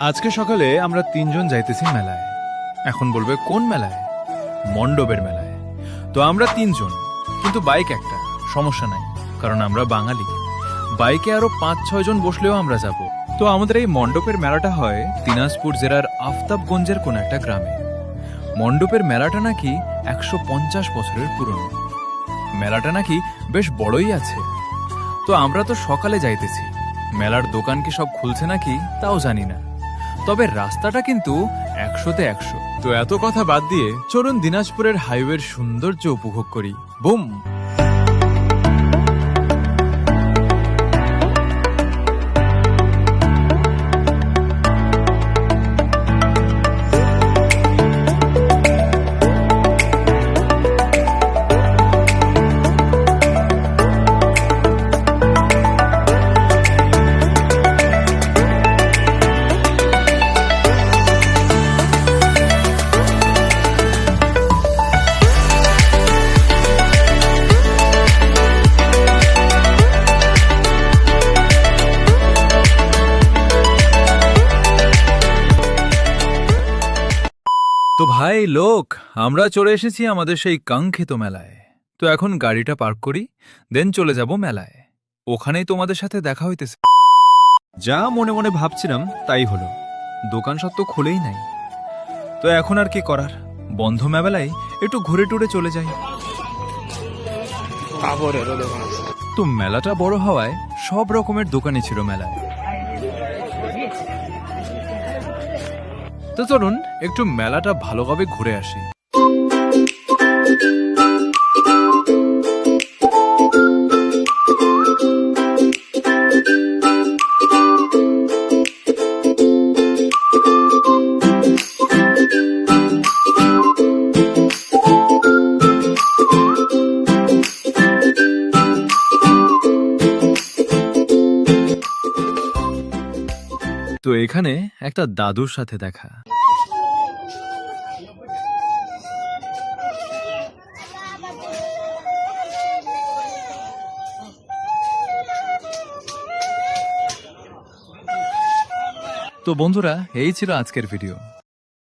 আজকে সকালে আমরা তিনজন যাইতেছি মেলায়। এখন বলবে কোন মেলায়? মণ্ডপের মেলায়। তো আমরা তিনজন, কিন্তু বাইক একটা, সমস্যা নাই, কারণ আমরা বাঙালি। বাইকে আরো ৫-৬ জন বসলেও আমরা যাব। তো আমাদের এই মণ্ডপের মেলাটা হয় দিনাজপুর জেলার আফতাবগঞ্জের কোন একটা গ্রামে। মণ্ডপের মেলাটা নাকি ১৫০ বছরের পুরনো। মেলাটা নাকি বেশ বড়ই আছে। তো আমরা তো সকালে যাইতেছি, মেলার দোকান কি সব খুলছে নাকি তাও জানি না, তবে রাস্তাটা কিন্তু ১০০তে ১০০। তো এত কথা বাদ দিয়ে চলুন দিনাজপুরের হাইওয়ের সৌন্দর্য উপভোগ করি। বুম। তো ভাই লোক, আমরা চলে এসেছি আমাদের সেই কাঙ্ক্ষিত মেলায়। তো এখন গাড়িটা পার্ক করি, দেন চলে যাব মেলায়। ওখানেই তোমাদের সাথে দেখা হইতেছে। যা মনে মনে ভাবছিলাম তাই হলো, দোকান সব তো খুলেই নাই। তো এখন আর কি করার, বন্ধ মেলায় একটু ঘুরে টুরে চলে যাই। তো মেলাটা বড় হওয়ায় সব রকমের দোকানই ছিল মেলায়। তো চলুন একটু মেলাটা ভালোভাবে ঘুরে আসি। তো এখানে একটা দাদুর সাথে দেখা। তো বন্ধুরা, এই ছিল আজকের ভিডিও।